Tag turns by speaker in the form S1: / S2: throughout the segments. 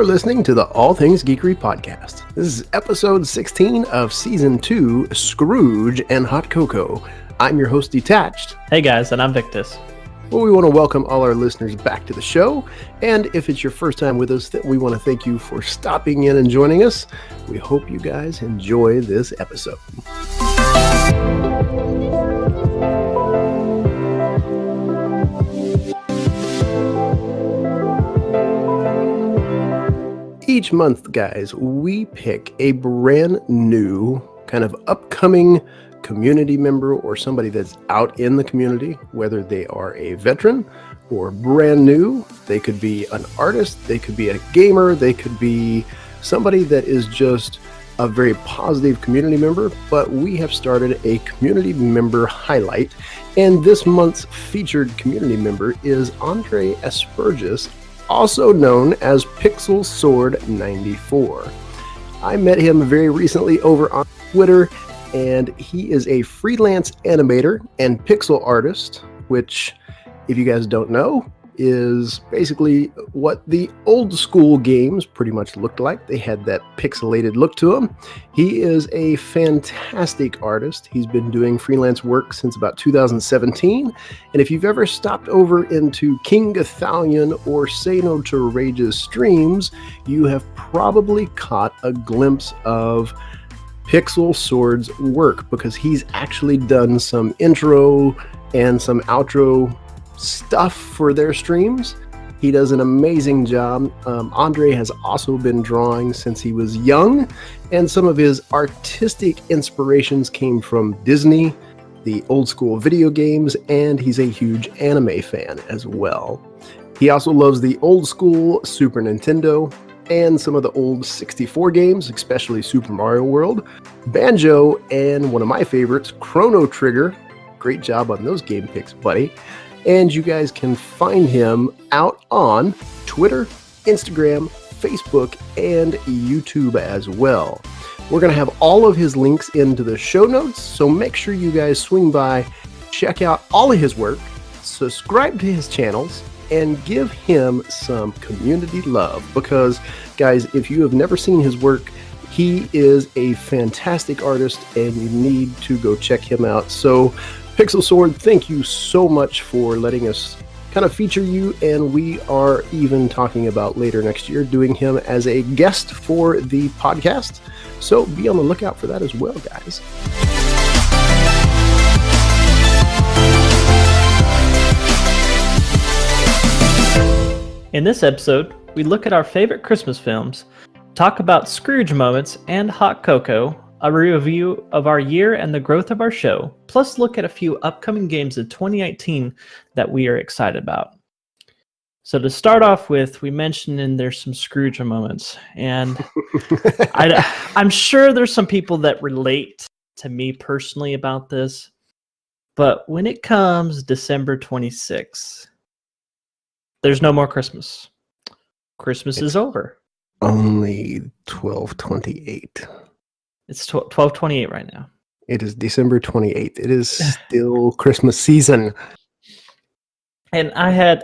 S1: You're listening to the All Things Geekery podcast. This is episode 16 of season 2, Scrooge and Hot Cocoa. I'm your host, Detached.
S2: Hey guys, and I'm Victus.
S1: Well, we want to welcome all our listeners back to the show. And if it's your first time with us, then we want to thank you for stopping in and joining us. We hope you guys enjoy this episode. Each month, guys, we pick a brand new kind of upcoming community member or somebody that's out in the community, whether they are a veteran or brand new. They could be an artist, they could be a gamer, they could be somebody that is just a very positive community member, but we have started a community member highlight, and this month's featured community member is Andrea Asperges, also known as Pixel Sword 94. I met him very recently over on Twitter, and he is a freelance animator and pixel artist, which, if you guys don't know, is basically what the old school games pretty much looked like. They had that pixelated look to them. He is a fantastic artist. He's been doing freelance work since about 2017. And if you've ever stopped over into King Gathalion or Say No to Rage's streams, you have probably caught a glimpse of Pixel Sword's work, because he's actually done some intro and some outro stuff for their streams. He does an amazing job. Andre has also been drawing since he was young, and some of his artistic inspirations came from Disney, the old school video games, and he's a huge anime fan as well. He also loves the old school Super Nintendo and some of the old 64 games, especially Super Mario World, Banjo, and one of my favorites, Chrono Trigger. Great job on those game picks, buddy. And you guys can find him out on Twitter, Instagram, Facebook, and YouTube as well. We're going to have all of his links into the show notes, so make sure you guys swing by, check out all of his work, subscribe to his channels, and give him some community love, because, guys, if you have never seen his work, he is a fantastic artist, and you need to go check him out. So, Pixel Sword, thank you so much for letting us kind of feature you, and we are even talking about later next year doing him as a guest for the podcast. So be on the lookout for that as well, guys.
S2: In this episode, we look at our favorite Christmas films, talk about Scrooge moments and hot cocoa, a review of our year and the growth of our show, plus look at a few upcoming games of 2019 that we are excited about. So to start off with, we mentioned in there's some Scrooge moments, and I'm sure there's some people that relate to me personally about this, but when it comes December 26th, there's no more Christmas. Christmas is over.
S1: Only 12/28.
S2: It's 12/28 right now.
S1: It is December 28th. It is still Christmas season.
S2: And I had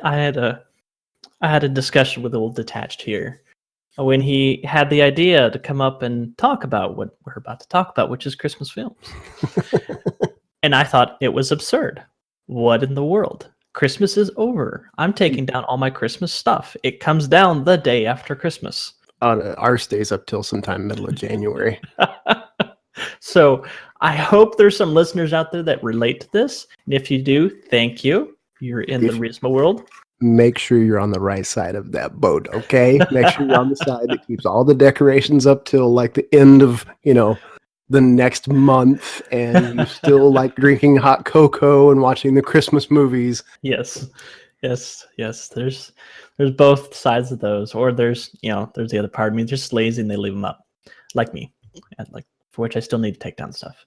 S2: a discussion with old Detached here when he had the idea to come up and talk about what we're about to talk about, which is Christmas films. And I thought it was absurd. What in the world? Christmas is over. I'm taking down all my Christmas stuff. It comes down the day after Christmas.
S1: Ours stays up till sometime middle of January.
S2: So I hope there's some listeners out there that relate to this. And if you do, thank you. You're in the reasonable world.
S1: Make sure you're on the right side of that boat, okay? Make sure you're on the side that keeps all the decorations up till like the end of, the next month, and you still like drinking hot cocoa and watching the Christmas movies.
S2: Yes. There's both sides of those, or there's the other part of me just lazy and they leave them up, like me, and like for which I still need to take down stuff.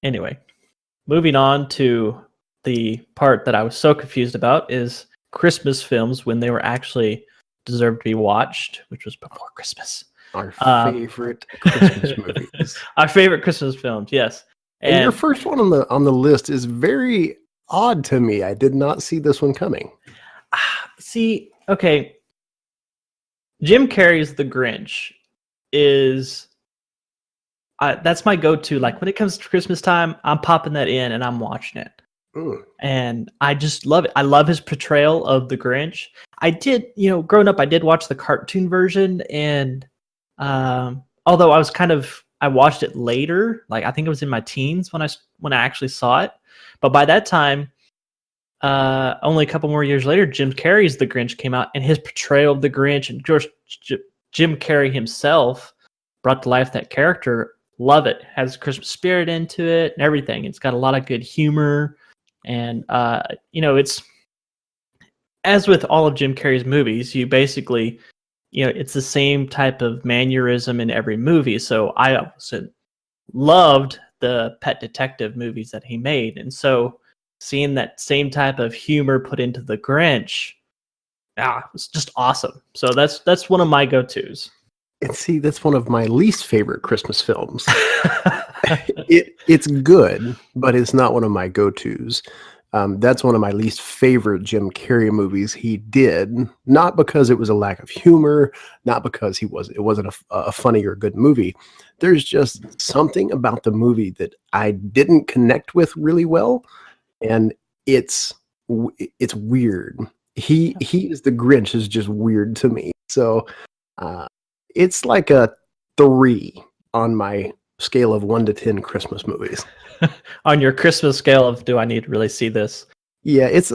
S2: Anyway, moving on to the part that I was so confused about is Christmas films when they were actually deserved to be watched, which was before Christmas.
S1: Our favorite Christmas movies.
S2: Our favorite Christmas films, yes.
S1: And your first one on the list is very odd to me. I did not see this one coming.
S2: See, okay. Jim Carrey's The Grinch is that's my go-to. Like when it comes to Christmas time, I'm popping that in and I'm watching it.
S1: Mm.
S2: And I just love it. I love his portrayal of the Grinch. I did, growing up, I did watch the cartoon version, and although I watched it later, like I think it was in my teens when I actually saw it. But by that time, only a couple more years later, Jim Carrey's The Grinch came out, and his portrayal of the Grinch and Jim Carrey himself brought to life that character. Love it. Has Christmas spirit into it and everything. It's got a lot of good humor. And, it's as with all of Jim Carrey's movies, you basically, it's the same type of mannerism in every movie. So I also loved the Pet Detective movies that he made. And so seeing that same type of humor put into the Grinch, it's just awesome. So that's one of my go-tos.
S1: And see, that's one of my least favorite Christmas films. It's good, but it's not one of my go-tos. That's one of my least favorite Jim Carrey movies he did, not because it was a lack of humor, not because it wasn't a funny or good movie. There's just something about the movie that I didn't connect with really well, and it's weird. He is the Grinch is just weird to me. So it's like a 3 on my scale of 1 to 10 Christmas movies.
S2: On your Christmas scale of, do I need to really see this?
S1: Yeah, it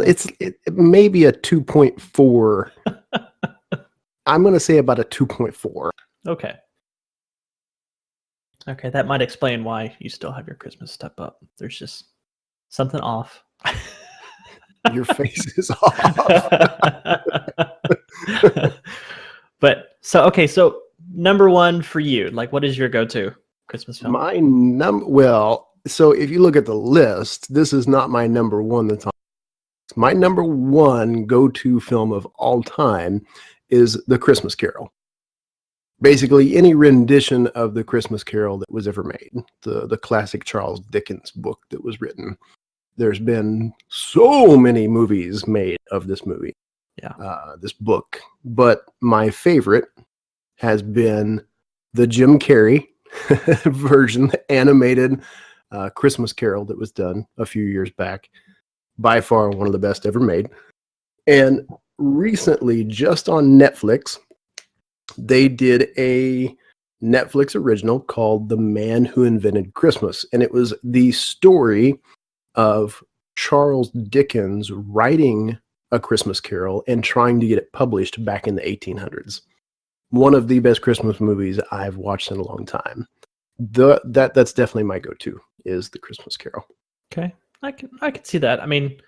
S1: may be a 2.4. I'm going to say about a 2.4.
S2: Okay, that might explain why you still have your Christmas step up. There's just something off.
S1: Your face is off.
S2: But so number one for you, like what is your go-to Christmas film?
S1: So if you look at the list, this is not my number one that's on. My number one go-to film of all time is The Christmas Carol. Basically, any rendition of The Christmas Carol that was ever made, the classic Charles Dickens book that was written. There's been so many movies made of this movie, this book. But my favorite has been the Jim Carrey version, the animated Christmas Carol that was done a few years back. By far one of the best ever made. And recently, just on Netflix, they did a Netflix original called The Man Who Invented Christmas. And it was the story of Charles Dickens writing A Christmas Carol and trying to get it published back in the 1800s. One of the best Christmas movies I've watched in a long time. That's definitely my go-to, is The Christmas Carol.
S2: Okay, I can see that. I mean,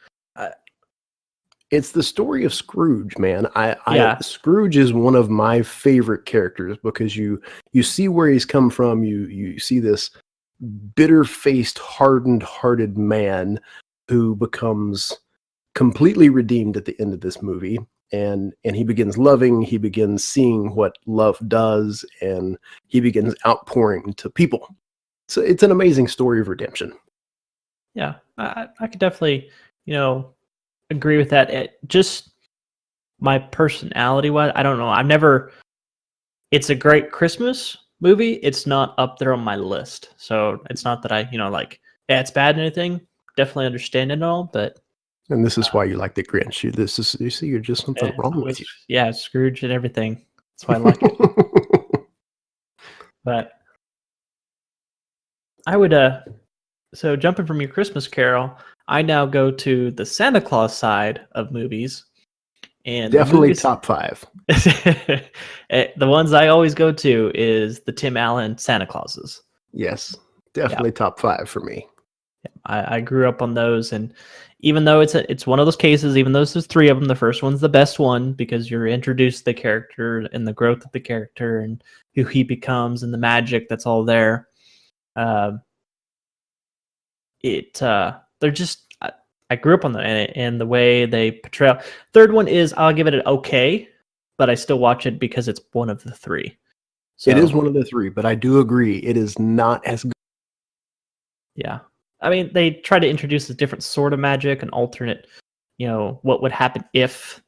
S1: it's the story of Scrooge, man.
S2: Yeah.
S1: Scrooge is one of my favorite characters because you see where he's come from. You see this bitter-faced, hardened-hearted man who becomes completely redeemed at the end of this movie. And he begins loving, he begins seeing what love does, and he begins outpouring to people. So it's an amazing story of redemption.
S2: Yeah, I could definitely, agree with that. It just my personality-wise, I don't know. It's a great Christmas movie. It's not up there on my list. So it's not that I, it's bad or anything. Definitely understand it all, but.
S1: And this is why you like the Grinch. You see, you're just something wrong with you.
S2: Yeah, Scrooge and everything. That's why I like it. But I would, so jumping from your Christmas Carol, I now go to the Santa Claus side of movies. And
S1: definitely top 5.
S2: The ones I always go to is the Tim Allen Santa Clauses.
S1: Yes, definitely top 5 for me.
S2: I grew up on those, and even though it's one of those cases, even though there's 3 of them, the first one's the best one because you're introduced to the character and the growth of the character and who he becomes and the magic that's all there. They're just I grew up on them and the way they portray. Third one is I'll give it an okay, but I still watch it because it's one of the 3. So,
S1: it is one of the 3, but I do agree it is not as good.
S2: Yeah. I mean, they try to introduce a different sort of magic, an alternate, what would happen if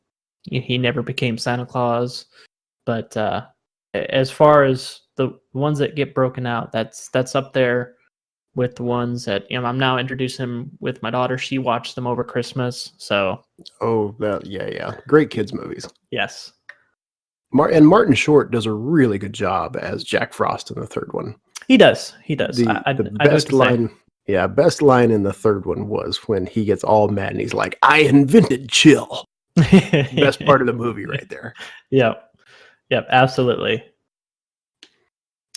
S2: he never became Santa Claus. But as far as the ones that get broken out, that's up there with the ones that I'm now introducing them with my daughter. She watched them over Christmas, so
S1: Oh, yeah. Great kids movies.
S2: yes,
S1: And Martin Short does a really good job as Jack Frost in the third one.
S2: he does. He does.
S1: The
S2: I
S1: best line, best line in the third one was when he gets all mad and he's like, "I invented chill." Best part of the movie right there.
S2: Yep, absolutely.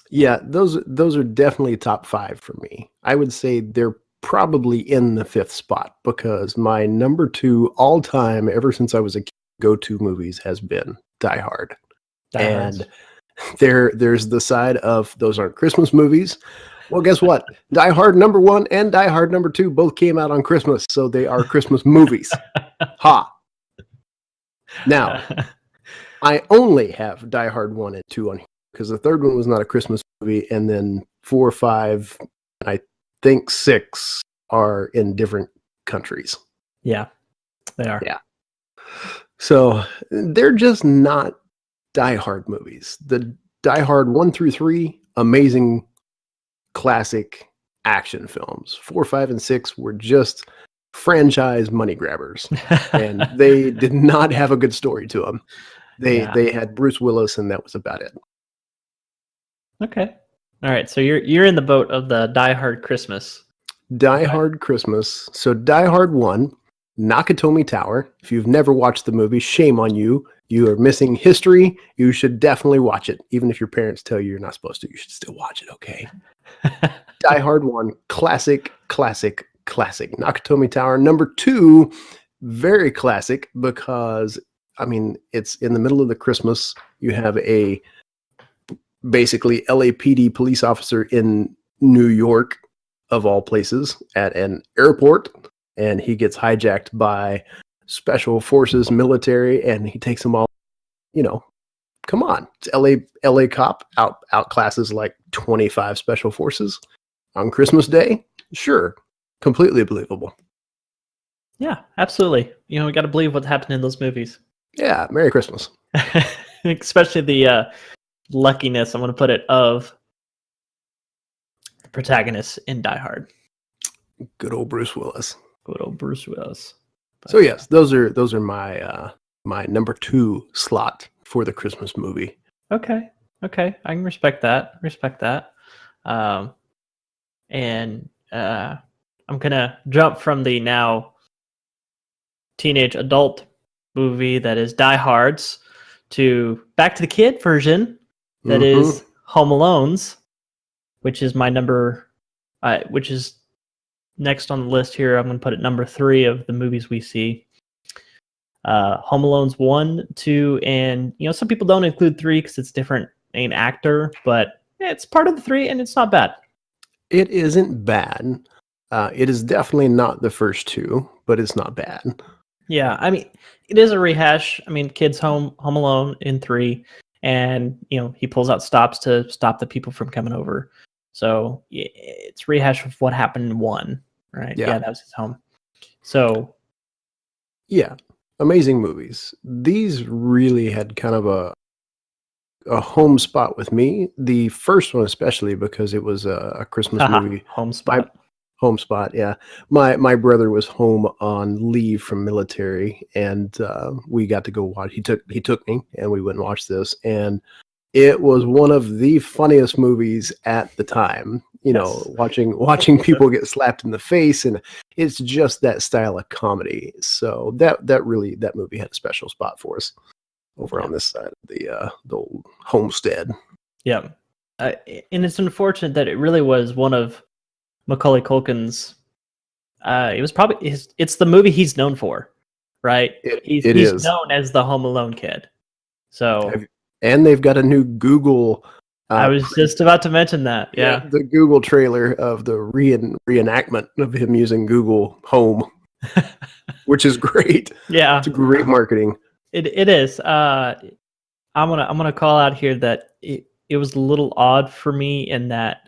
S1: Yeah, those are definitely top 5 for me. I would say they're probably in the 5th spot because my number 2 all time, ever since I was a kid, go-to movies has been Die Hard. And there's the side of those aren't Christmas movies. Well, guess what? Die Hard number 1 and Die Hard number 2 both came out on Christmas, so they are Christmas movies. Ha! Now, I only have Die Hard 1 and 2 on here because the third one was not a Christmas movie, and then 4, 5, and I think 6 are in different countries.
S2: Yeah, they are.
S1: Yeah. So they're just not Die Hard movies. The Die Hard 1 through 3, amazing classic action films. 4, 5, and 6 were just franchise money grabbers, and they did not have a good story to them. They had Bruce Willis, and that was about it.
S2: Okay. All right. So you're in the boat of the Die Hard Christmas.
S1: Die Hard Christmas. So Die Hard 1, Nakatomi Tower. If you've never watched the movie, shame on you. You are missing history. You should definitely watch it. Even if your parents tell you you're not supposed to, you should still watch it, okay? Die Hard 1, classic. Nakatomi Tower. Number 2, very classic because, I mean, it's in the middle of the Christmas. You have a basically LAPD police officer in New York, of all places, at an airport, and he gets hijacked by special forces military, and he takes them all. Come on, it's LA cop outclasses like 25 special forces on Christmas Day. Sure, completely believable.
S2: Yeah, absolutely. We got to believe what's happening in those movies.
S1: Yeah, Merry Christmas.
S2: Especially the luckiness, I'm going to put it, of the protagonist in Die Hard.
S1: Good old Bruce Willis. So yes, those are my my number 2 slot for the Christmas movie.
S2: Okay, I can respect that. And I'm gonna jump from the now teenage adult movie that is Die Hard's to back to the kid version that is Home Alone's, which is my number, which is next on the list here. I'm going to put it number 3 of the movies we see. Home Alone's 1, 2, and some people don't include 3 because it's different main actor, but it's part of the 3 and it's not bad.
S1: It isn't bad. It is definitely not the first 2, but it's not bad.
S2: Yeah, I mean, it is a rehash. I mean, kids home alone in 3, and he pulls out stops to stop the people from coming over. So it's rehash of what happened in 1, right? Yeah, that was his home. So
S1: yeah, amazing movies. These really had kind of a home spot with me. The first one especially because it was a Christmas movie.
S2: Home spot.
S1: Home spot, yeah. My brother was home on leave from military, and we got to go watch. He took me, and we went and watched this, and it was one of the funniest movies at the time. Watching people get slapped in the face, and it's just that style of comedy. So that movie had a special spot for us over on this side of the old homestead.
S2: Yeah, and it's unfortunate that it really was one of Macaulay Culkin's. It was probably it's the movie he's known for, right? He's known as the Home Alone kid. So,
S1: and they've got a new Google.
S2: I was just about to mention that. Yeah,
S1: the Google trailer of the reenactment of him using Google Home, which is great.
S2: Yeah,
S1: it's great marketing.
S2: It is. I'm gonna call out here that it was a little odd for me in that.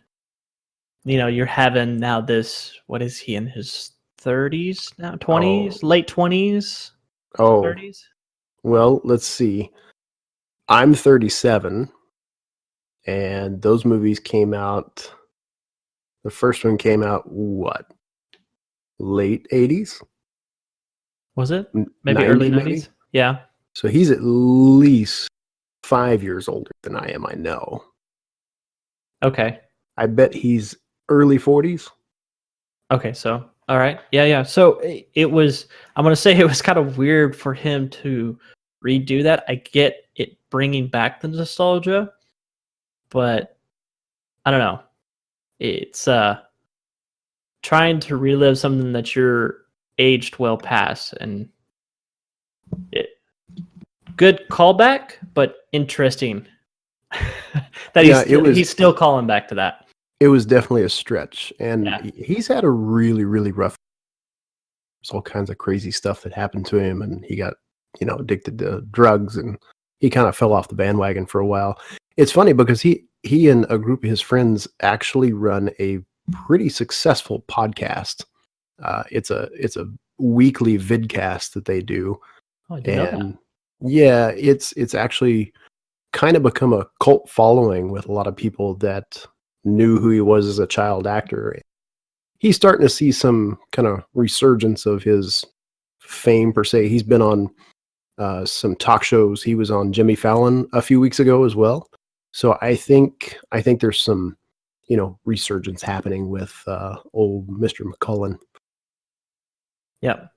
S2: You're having now this, what is he in his 30s now? 20s, late 20s, 30s?
S1: Well, let's see. I'm 37, and those movies came out. The first one came out what? Late 80s?
S2: Was it? Maybe
S1: 90
S2: early
S1: maybe?
S2: 90s? Yeah.
S1: So he's at least 5 years older than I am, I know.
S2: Okay.
S1: I bet he's early 40s.
S2: Okay, so all right. Yeah. So it was, I'm going to say it was kind of weird for him to redo that. I get it bringing back the nostalgia, but I don't know. It's trying to relive something that you're aged well past, and it good callback, but interesting that
S1: Yeah, it was
S2: he's still calling back to that.
S1: it was definitely a stretch, and
S2: Yeah.
S1: he's had a really, really rough. There's all kinds of crazy stuff that happened to him, and he got, addicted to drugs, and he kind of fell off the bandwagon for a while. It's funny because he and a group of his friends actually run a pretty successful podcast. It's a weekly vidcast that they do,
S2: Oh, I didn't know that.
S1: and yeah, it's actually kind of become a cult following with a lot of people that knew who he was as a child actor. He's starting to see some kind of resurgence of his fame per se. He's been on some talk shows. He was on Jimmy Fallon a few weeks ago as well. So I think there's some resurgence happening with old Mr. McCullen.
S2: Yep.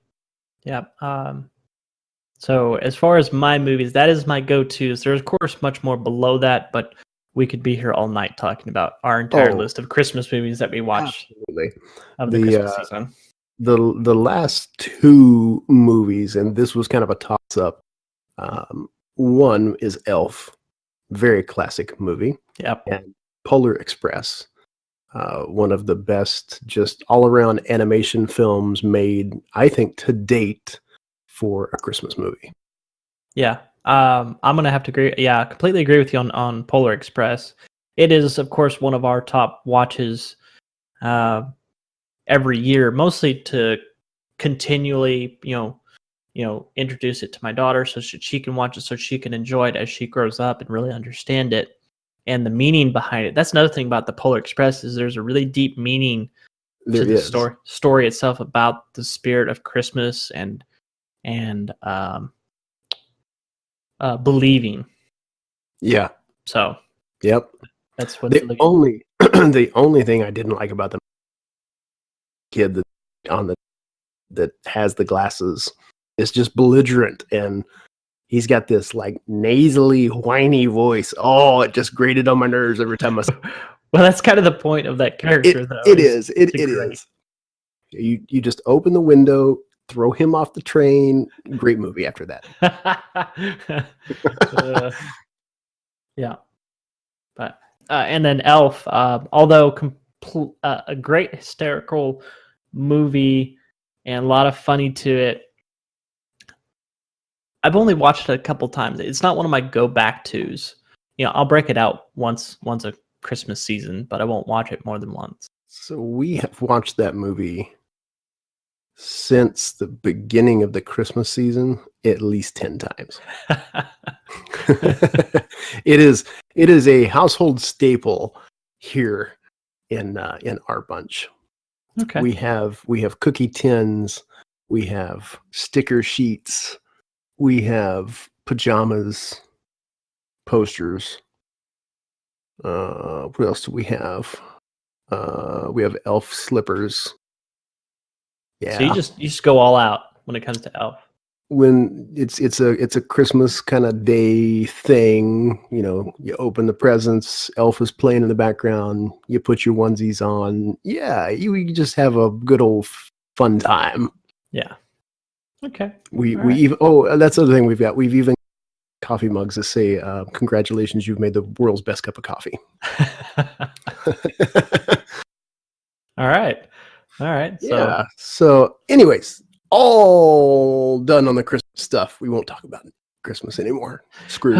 S2: So as far as my movies, that is my go-tos. There's of course much more below that, but we could be here all night talking about our entire list of Christmas movies that we watched
S1: Absolutely.
S2: of the Christmas season.
S1: The last two movies, and this was kind of a toss-up. One is Elf, very classic movie.
S2: Yep.
S1: And Polar Express, one of the best just all-around animation films made, I think, to date for a Christmas movie.
S2: Yeah. I'm gonna have to agree. Yeah, I completely agree with you on Polar Express. It is, of course, one of our top watches every year, mostly to continually, introduce it to my daughter so she can watch it, so she can enjoy it as she grows up and really understand it and the meaning behind it. That's another thing about the Polar Express is there's a really deep meaning to the story itself about the spirit of Christmas and believing.
S1: Yeah.
S2: So.
S1: Yep.
S2: That's what's
S1: the only the only thing I didn't like about the kid that has the glasses is just belligerent, and he's got this like nasally, whiny voice. Oh, it just grated on my nerves every time I.
S2: Well, that's kind of the point of that character, though.
S1: It is. You just open the window, throw him off the train. Great movie after that.
S2: Yeah, but and then Elf, although a great hysterical movie and a lot of funny to it. I've only watched it a couple times. It's not one of my go back tos. I'll break it out once a Christmas season, but I won't watch it more than once.
S1: So we have watched that movie since the beginning of the Christmas season at least 10 times. It is a household staple here in our bunch.
S2: Okay.
S1: We have cookie tins, we have sticker sheets, we have pajamas, posters. What else do we have? We have elf slippers. Yeah.
S2: So you just go all out when it comes to Elf.
S1: When it's a Christmas kind of day thing, you open the presents, Elf is playing in the background, you put your onesies on. Yeah, you just have a good old fun time.
S2: Yeah. Okay.
S1: We even that's the other thing we've even coffee mugs that say congratulations, you've made the world's best cup of coffee.
S2: All right.
S1: Yeah. So anyways, all done on the Christmas stuff. We won't talk about Christmas anymore. Scrooge.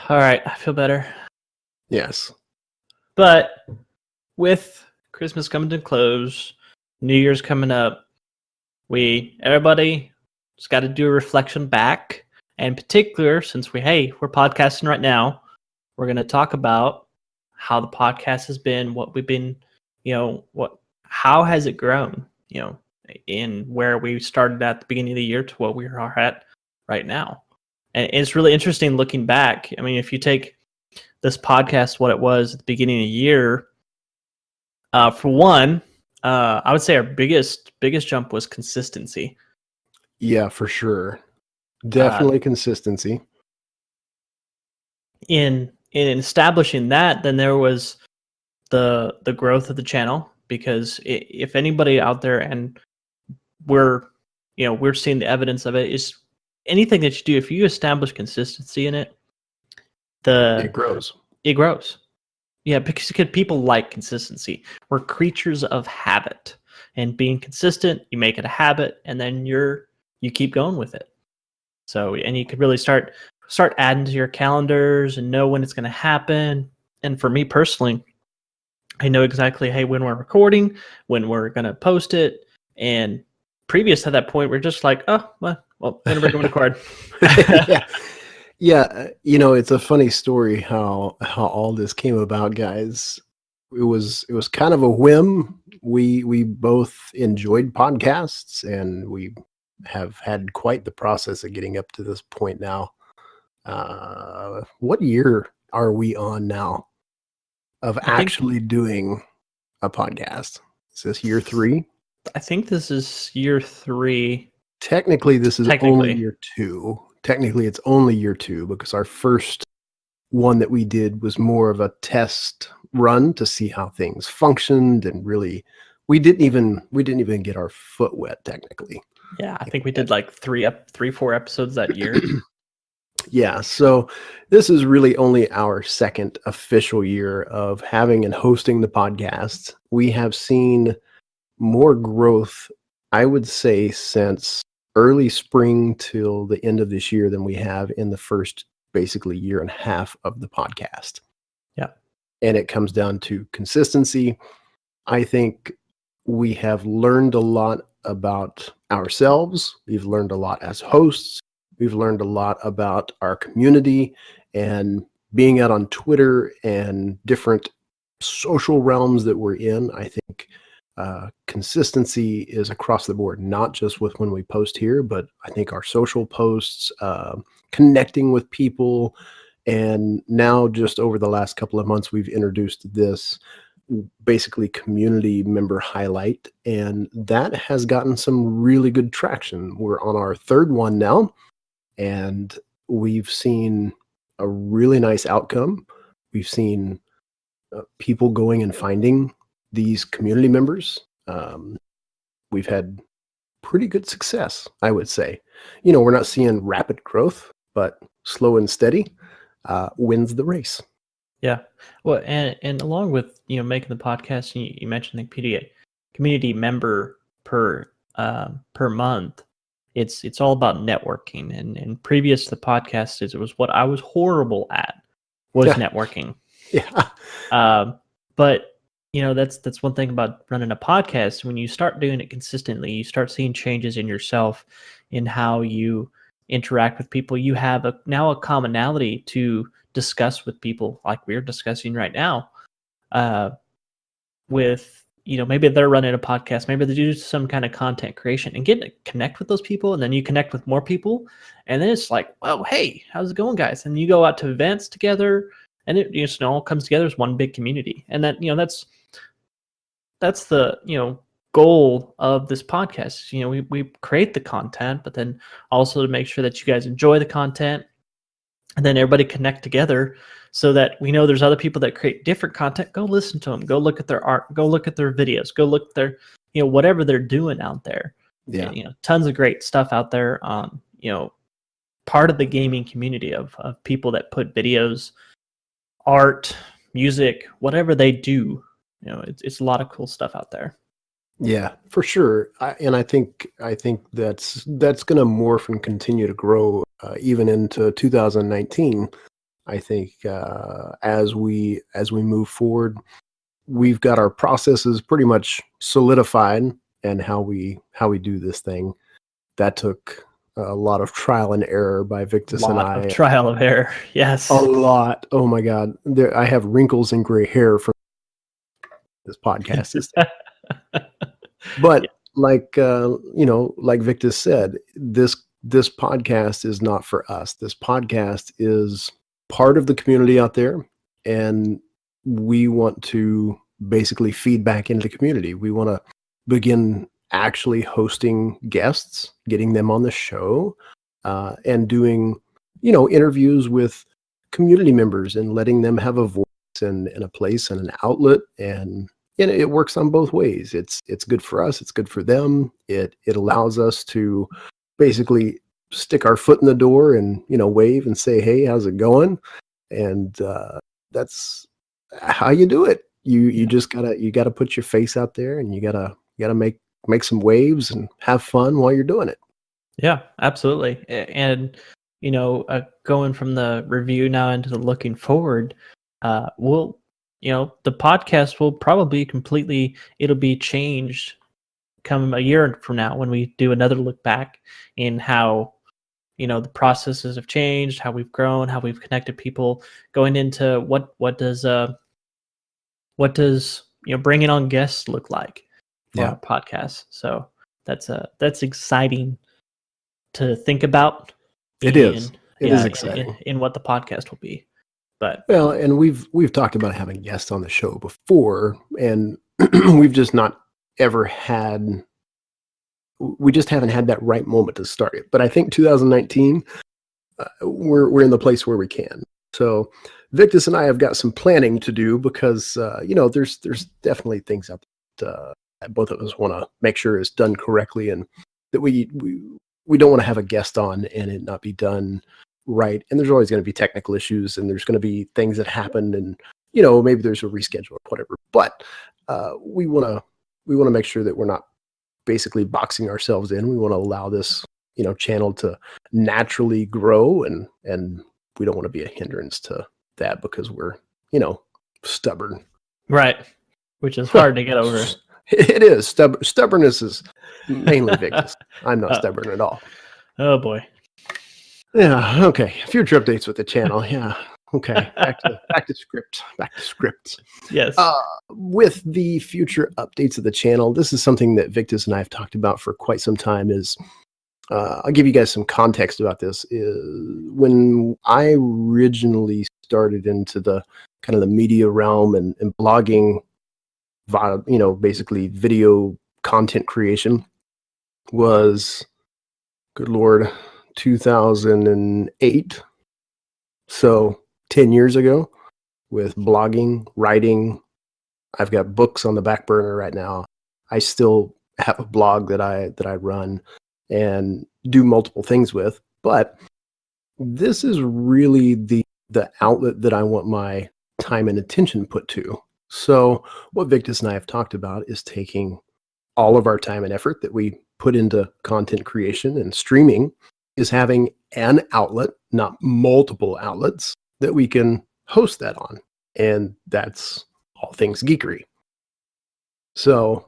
S2: All right. I feel better.
S1: Yes.
S2: But with Christmas coming to close, New Year's coming up, everybody just got to do a reflection back And in particular, since we're podcasting right now, we're going to talk about how the podcast has been, what we've been, how has it grown, in where we started at the beginning of the year to what we are at right now. And it's really interesting looking back. I mean, if you take this podcast, what it was at the beginning of the year, for one, I would say our biggest jump was consistency.
S1: Yeah, for sure. Definitely consistency.
S2: In establishing that, then there was the growth of the channel, because if anybody out there, and we're seeing the evidence of it, is anything that you do, if you establish consistency in it,
S1: It grows.
S2: Yeah, because people like consistency. We're creatures of habit, and being consistent, you make it a habit, and then you keep going with it. So, and you could really start adding to your calendars and know when it's going to happen. And for me personally, I know exactly, hey, when we're recording, when we're going to post it. And previous to that point, we're just like, oh, well, when we're going to record.
S1: Yeah, it's a funny story how all this came about, guys. It was kind of a whim. We both enjoyed podcasts, and we have had quite the process of getting up to this point now. What year are we on now of actually doing a podcast? Is this year 3?
S2: I think this is year 3.
S1: Technically, this is only year 2. Technically, it's only year 2, because our first one that we did was more of a test run to see how things functioned, and really, we didn't even get our foot wet technically.
S2: Yeah, I think we did like 4 episodes that year.
S1: Yeah, so this is really only our second official year of having and hosting the podcast. We have seen more growth, I would say, since early spring till the end of this year than we have in the first basically year and a half of the podcast.
S2: Yeah.
S1: And it comes down to consistency. I think we have learned a lot about ourselves. We've learned a lot as hosts. We've learned a lot about our community, and being out on Twitter and different social realms that we're in. I think consistency is across the board, not just with when we post here, but I think our social posts, connecting with people. And now, just over the last couple of months, we've introduced this basically community member highlight, and that has gotten some really good traction. We're on our 3rd one now, and we've seen a really nice outcome. We've seen people going and finding these community members. We've had pretty good success, I would say. We're not seeing rapid growth, but slow and steady wins the race.
S2: Yeah. Well, and along with, making the podcast, you mentioned the community member per month. It's all about networking. And previous to the podcast, it was what I was horrible at, was networking.
S1: Yeah.
S2: But that's one thing about running a podcast. When you start doing it consistently, you start seeing changes in yourself, in how you interact with people. You have now a commonality to discuss with people, like we're discussing right now, with, maybe they're running a podcast, maybe they do some kind of content creation, and get to connect with those people. And then you connect with more people, and then it's like, well, hey, how's it going, guys? And you go out to events together, and it all comes together as one big community. And that, that's the, goal of this podcast. We create the content, but then also to make sure that you guys enjoy the content, and then everybody connect together, so that we know there's other people that create different content. Go listen to them. Go look at their art. Go look at their videos. Go look at their, whatever they're doing out there.
S1: Yeah.
S2: And, tons of great stuff out there on, part of the gaming community of people that put videos, art, music, whatever they do. It's a lot of cool stuff out there.
S1: Yeah, for sure. I think that's going to morph and continue to grow even into 2019. I think as we move forward, we've got our processes pretty much solidified, and how we do this thing. That took a lot of trial and error by Victus and
S2: Lot of
S1: I.
S2: trial of error. Yes.
S1: A lot. Oh my God. I have wrinkles and gray hair from this podcast. But like like Victus said, this podcast is not for us. This podcast is part of the community out there, and we want to basically feed back into the community. We want to begin actually hosting guests, getting them on the show, and doing interviews with community members and letting them have a voice and a place and an outlet. And it works on both ways. It's good for us. It's good for them. It allows us to basically stick our foot in the door and wave and say, "Hey, how's it going?" And that's how you do it. You just gotta put your face out there, and you gotta make some waves and have fun while you're doing it.
S2: Yeah, absolutely. And going from the review now into the looking forward, the podcast will probably it'll be changed come a year from now when we do another look back in how the processes have changed, how we've grown, how we've connected people, going into what does bringing on guests look like for our podcast. So that's exciting to think about.
S1: It is exciting
S2: in what the podcast will be. But
S1: and we've talked about having guests on the show before, and we've just not ever had. We just haven't had that right moment to start it. But I think 2019, we're in the place where we can. So Victus and I have got some planning to do because there's definitely things out there that both of us want to make sure is done correctly, and that we don't want to have a guest on and it not be done right. And there's always going to be technical issues, and there's going to be things that happen, and maybe there's a reschedule or whatever. But we want to make sure that we're not basically boxing ourselves in. We want to allow this channel to naturally grow, and we don't want to be a hindrance to that because we're stubborn,
S2: right? Which is hard to get over.
S1: It is. Stubbornness is mainly Victus. I'm not stubborn at all.
S2: Oh boy.
S1: Yeah. Okay. Future updates with the channel. Yeah. Okay. Back to script. Back to script.
S2: Yes.
S1: With the future updates of the channel, this is something that Victus and I have talked about for quite some time. I'll give you guys some context about this. Is when I originally started into the kind of the media realm and blogging, basically video content creation, was, good Lord, 2008. So 10 years ago, with blogging, writing. I've got books on the back burner right now. I still have a blog that I run and do multiple things with, but this is really the outlet that I want my time and attention put to. So what Victus and I have talked about is taking all of our time and effort that we put into content creation and streaming, is having an outlet, not multiple outlets, that we can host that on. And that's all Things Geekery. So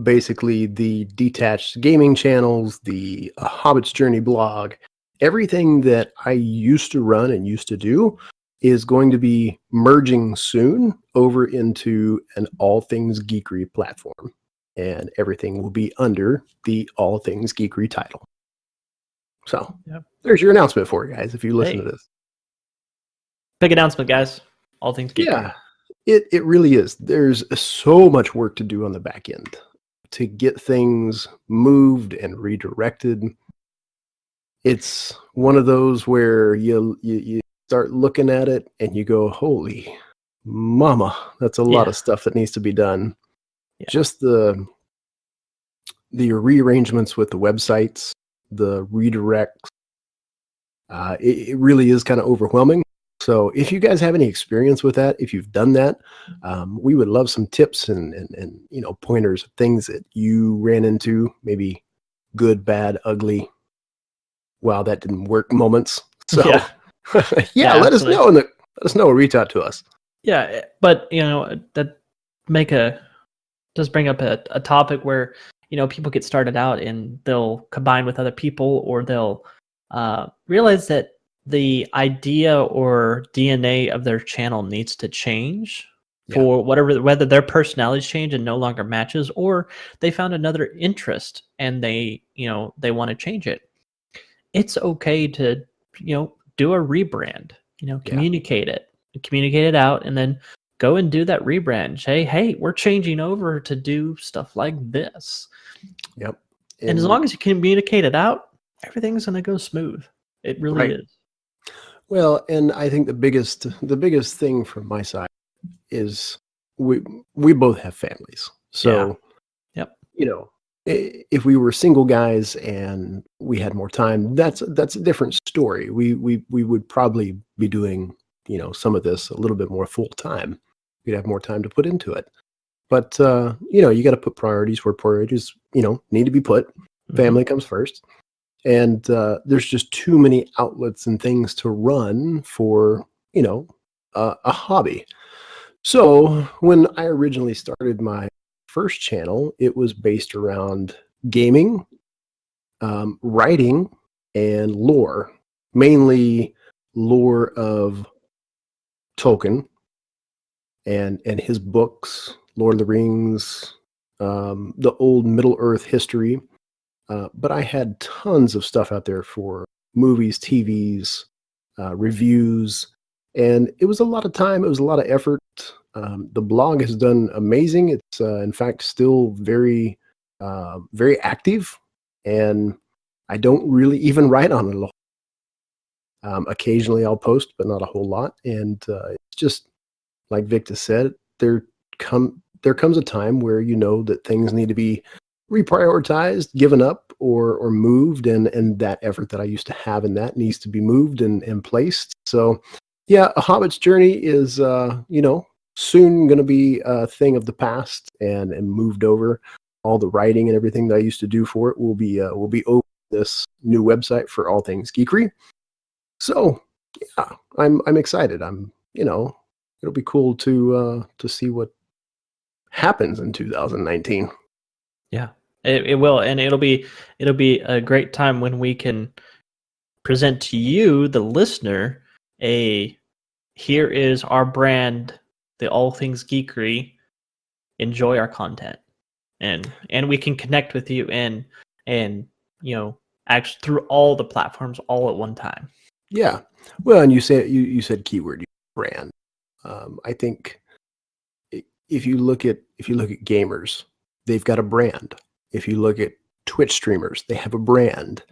S1: basically the Detached gaming channels, the Hobbits Journey blog, everything that I used to run and used to do is going to be merging soon over into an All Things Geekery platform. And everything will be under the All Things Geekery title. So There's your announcement for you guys if you listen to this.
S2: Big announcement, guys. All Things Geekery.
S1: Yeah, it really is. There's so much work to do on the back end to get things moved and redirected. It's one of those where you start looking at it and you go, holy mama, that's a lot of stuff that needs to be done. Yeah. Just the rearrangements with the websites, the redirects, it really is kind of overwhelming. So if you guys have any experience with that, if you've done that, we would love some tips and pointers, things that you ran into, maybe good, bad, ugly, wow, that didn't work moments. So let us know let us know, reach out to us.
S2: Yeah, but that does bring up a topic where people get started out and they'll combine with other people, or they'll realize that the idea or DNA of their channel needs to change for whether their personalities change and no longer matches, or they found another interest and they want to change it. It's okay to, do a rebrand, communicate it out, and then go and do that rebrand. Say, hey, we're changing over to do stuff like this.
S1: Yep.
S2: And as long as you communicate it out, everything's going to go smooth. It really is.
S1: Well, and I think the biggest thing from my side is we both have families. So, if we were single guys and we had more time, that's a different story. We would probably be doing, some of this a little bit more full time. We'd have more time to put into it. But you got to put priorities where priorities, need to be put. Family comes first. And there's just too many outlets and things to run for, a hobby. So when I originally started my first channel, it was based around gaming, writing, and lore. Mainly lore of Tolkien and his books, Lord of the Rings, the old Middle-earth history. But I had tons of stuff out there for movies, TVs, reviews, and it was a lot of time. It was a lot of effort. The blog has done amazing. It's in fact still very, very active, and I don't really even write on it a lot. Occasionally I'll post, but not a whole lot. And it's just like Victus said, there comes a time where that things need to be reprioritized, given up, or moved, and that effort that I used to have in that needs to be moved and placed. So yeah, A Hobbits Journey is soon going to be a thing of the past and moved over. All the writing and everything that I used to do for it will be over this new website for All Things Geekery. So yeah, I'm excited. It'll be cool to see what happens in 2019.
S2: Yeah, it will, and it'll be a great time when we can present to you, the listener, here is our brand, the All Things Geekery. Enjoy our content, and we can connect with you and actually through all the platforms all at one time.
S1: Yeah, well, and you said keyword brand. I think if you look at gamers, they've got a brand. If you look at Twitch streamers, they have a brand.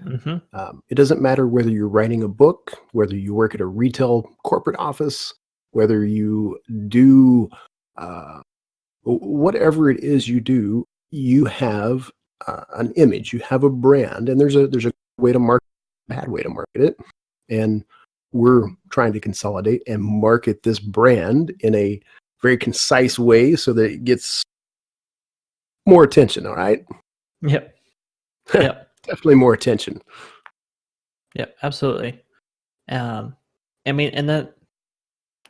S1: It doesn't matter whether you're writing a book, whether you work at a retail corporate office, whether you do whatever it is you do, you have an image, you have a brand, and there's a way to market, bad way to market it, and we're trying to consolidate and market this brand in a very concise way so that it gets more attention. All right.
S2: Yep. Yep.
S1: Definitely more attention.
S2: Yep. Absolutely. And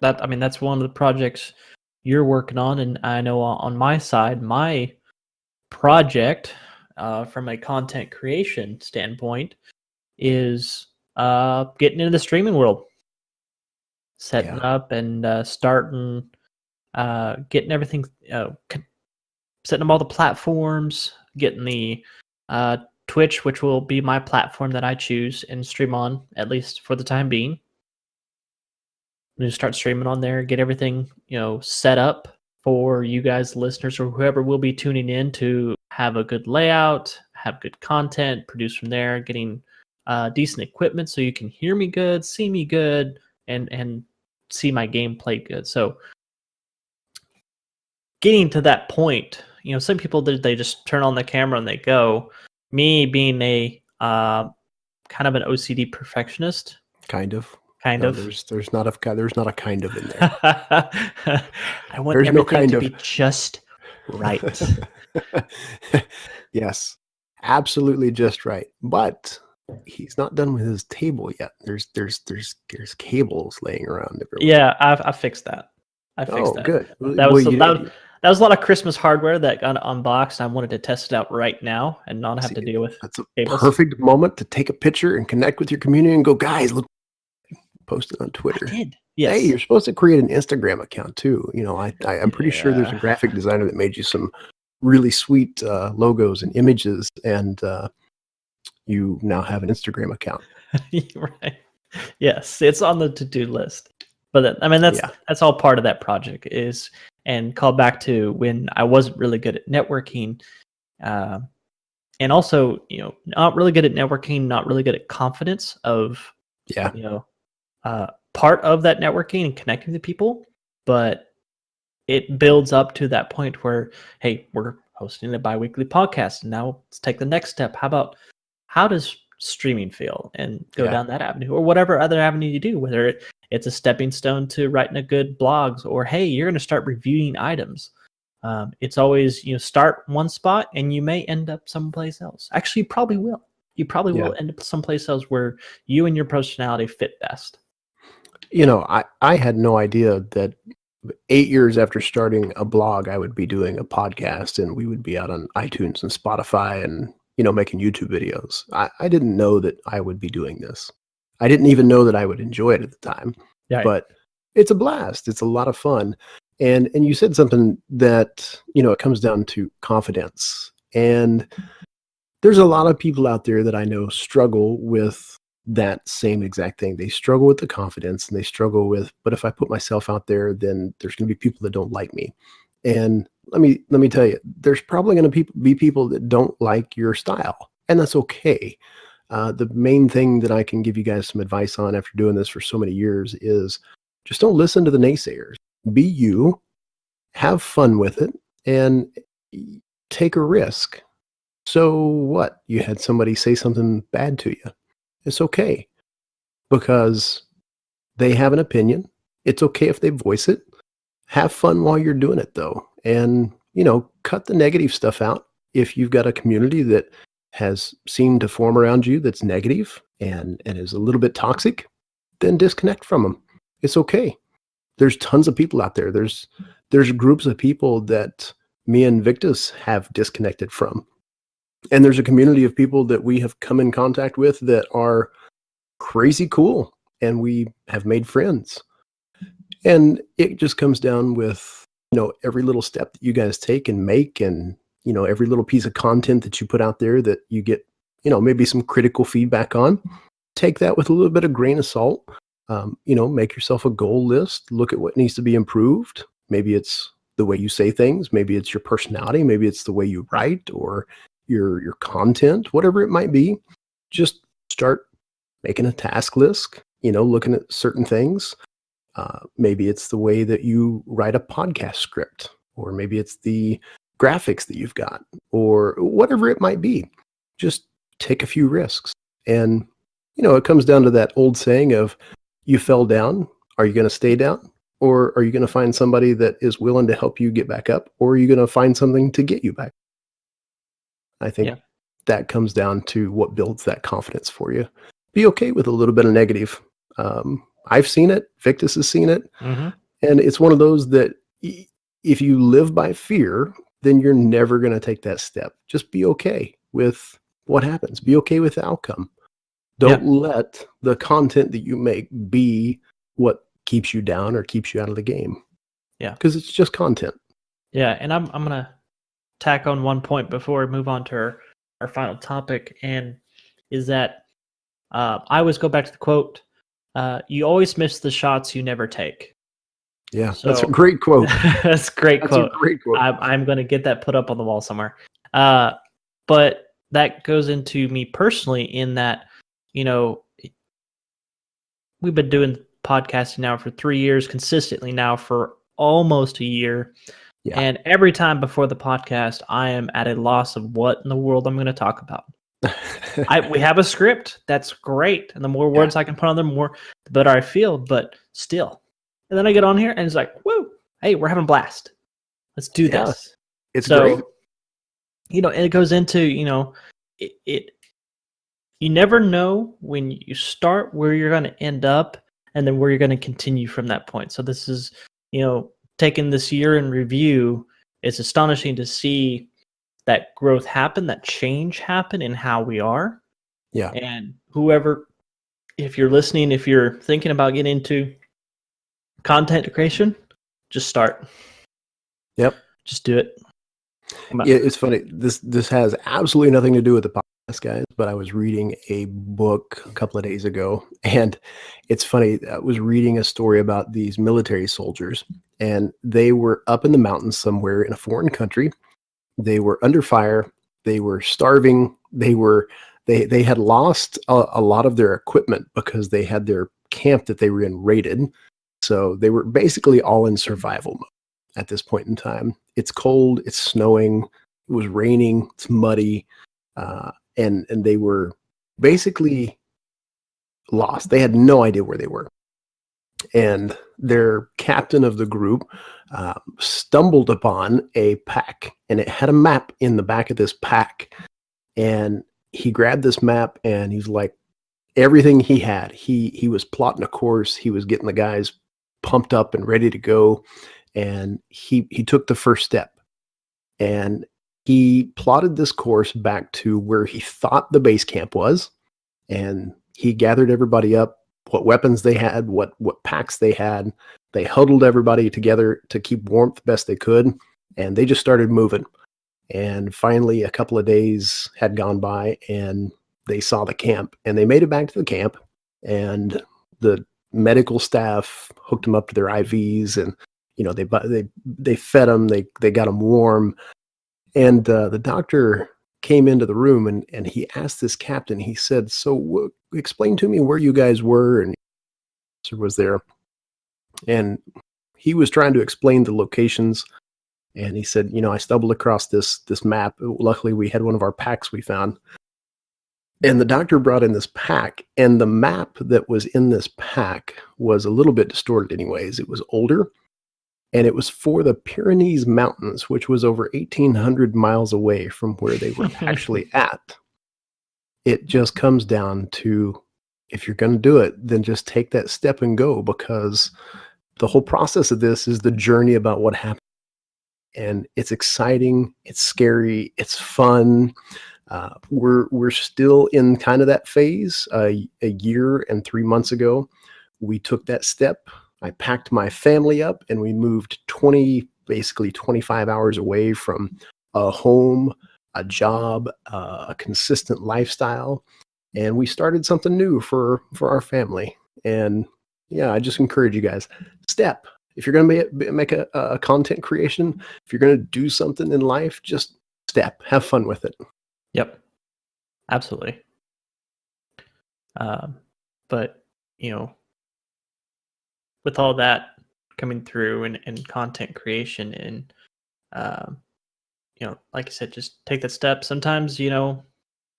S2: that's one of the projects you're working on, and I know on my side, my project from a content creation standpoint is getting into the streaming world, setting up and starting, getting everything, setting up all the platforms, getting the Twitch, which will be my platform that I choose and stream on, at least for the time being. I'm going to start streaming on there, get everything, set up for you guys, listeners, or whoever will be tuning in to have a good layout, have good content, produce from there, getting decent equipment so you can hear me good, see me good, and see my gameplay good. So getting to that point, some people, they just turn on the camera and they go. Me being a kind of an OCD perfectionist.
S1: Kind of. There's not a kind of in there.
S2: I want everything to be just right.
S1: Yes, absolutely just right. But he's not done with his table yet. There's cables laying around everywhere.
S2: Yeah, I fixed that. I fixed that.
S1: Good.
S2: that was a lot of Christmas hardware that got unboxed. I wanted to test it out right now and not have to deal with
S1: That's a
S2: cables.
S1: perfect moment to take a picture and connect with your community and go, guys, look, post it on Twitter.
S2: I did. Yes.
S1: Hey, you're supposed to create an Instagram account too. I'm pretty sure there's a graphic designer that made you some really sweet logos and images, and you now have an Instagram account.
S2: Right. Yes, it's on the to-do list. But that's all part of that project is, and call back to when I wasn't really good at networking, and also not really good at networking, not really good at confidence of part of that networking and connecting to people. But it builds up to that point where, hey, we're hosting a bi-weekly podcast. Now let's take the next step. How does streaming feel, and go down that avenue, or whatever other avenue you do, whether it's a stepping stone to writing a good blogs, or hey, you're going to start reviewing items. It's always, start one spot and you may end up someplace else. Actually, you probably will. You probably will end up someplace else where you and your personality fit best.
S1: I had no idea that 8 years after starting a blog, I would be doing a podcast, and we would be out on iTunes and Spotify and, making YouTube videos. I didn't know that I would be doing this. I didn't even know that I would enjoy it at the time.
S2: Right.
S1: But it's a blast. It's a lot of fun. And you said something that, it comes down to confidence. And there's a lot of people out there that I know struggle with that same exact thing. They struggle with the confidence, and they struggle with, but if I put myself out there, then there's going to be people that don't like me. And let me tell you, there's probably going to be people that don't like your style, and that's okay. The main thing that I can give you guys some advice on after doing this for so many years is just don't listen to the naysayers. Be you, have fun with it, and take a risk. So what? You had somebody say something bad to you. It's okay, because they have an opinion. It's okay if they voice it. Have fun while you're doing it, though. And, cut the negative stuff out. If you've got a community that has seemed to form around you that's negative and is a little bit toxic, then disconnect from them. It's okay. There's tons of people out there. There's groups of people that me and Victus have disconnected from. And there's a community of people that we have come in contact with that are crazy cool, and we have made friends. And it just comes down with, every little step that you guys take and make, and, every little piece of content that you put out there that you get, maybe some critical feedback on. Take that with a little bit of grain of salt. Make yourself a goal list. Look at what needs to be improved. Maybe it's the way you say things. Maybe it's your personality. Maybe it's the way you write, or your content, whatever it might be. Just start making a task list, looking at certain things. Maybe it's the way that you write a podcast script, or maybe it's the graphics that you've got, or whatever it might be. Just take a few risks. And, it comes down to that old saying of, you fell down. Are you going to stay down? Or are you going to find somebody that is willing to help you get back up? Or are you going to find something to get you back? I think that comes down to what builds that confidence for you. Be okay with a little bit of negative. I've seen it. Victus has seen it.
S2: Mm-hmm.
S1: And it's one of those that if you live by fear, then you're never going to take that step. Just be okay with what happens. Be okay with the outcome. Don't let the content that you make be what keeps you down or keeps you out of the game.
S2: Yeah.
S1: Because it's just content.
S2: Yeah. And I'm going to tack on one point before we move on to our final topic. And is that I always go back to the quote, you always miss the shots you never take.
S1: Yeah, that's a great quote.
S2: That's a great quote.
S1: A great quote.
S2: I'm going to get that put up on the wall somewhere. But that goes into me personally in that, we've been doing podcasting now for 3 years, consistently now for almost a year. Yeah. And every time before the podcast, I am at a loss of what in the world I'm going to talk about. We have a script. That's great. And the more words I can put on there, the better I feel, but still. And then I get on here and it's like, whoa, hey, we're having a blast. Let's do this.
S1: It's great.
S2: And it goes into, you never know when you start where you're going to end up and then where you're going to continue from that point. So this is, taking this year in review it's astonishing to see that growth happen, that change happen in how we are.
S1: Yeah.
S2: And whoever, if you're listening, if you're thinking about getting into content creation, just start.
S1: Yep.
S2: Just do it.
S1: Yeah, it's funny. This has absolutely nothing to do with the podcast, guys, but I was reading a book a couple of days ago, and it's funny. I was reading a story about these military soldiers, and they were up in the mountains somewhere in a foreign country. They were under fire. They were starving. They had lost a lot of their equipment because they had their camp that they were in raided. So they were basically all in survival mode at this point in time. It's cold. It's snowing. It was raining. It's muddy, and they were basically lost. They had no idea where they were. And their captain of the group stumbled upon a pack, and it had a map in the back of this pack. And he grabbed this map, and he's like, everything he had, he was plotting a course. He was getting the guys pumped up and ready to go. And he took the first step, and he plotted this course back to where he thought the base camp was. And he gathered everybody up, what weapons they had, what packs they had. They huddled everybody together to keep warmth best they could, and they just started moving. And finally, a couple of days had gone by, and they saw the camp, and they made it back to the camp, and the medical staff hooked them up to their IVs, and they fed them, they got them warm. And the doctor came into the room, and he asked this captain, he said, so explain to me where you guys were. And he was there, and he was trying to explain the locations. And he said, I stumbled across this map. Luckily, we had one of our packs we found. And the doctor brought in this pack, and the map that was in this pack was a little bit distorted anyways. It was older, and it was for the Pyrenees Mountains, which was over 1,800 miles away from where they were actually at. It just comes down to, if you're going to do it, then just take that step and go, because the whole process of this is the journey about what happened. And it's exciting, it's scary, it's fun. We're still in kind of that phase. A year and 3 months ago, we took that step. I packed my family up, and we moved 25 hours away from a home, a job, a consistent lifestyle, and we started something new for our family. And yeah, I just encourage you guys, step. If you're going to make a content creation, if you're going to do something in life, just step. Have fun with it.
S2: Yep, absolutely. But with all that coming through and content creation, and like I said, just take that step. Sometimes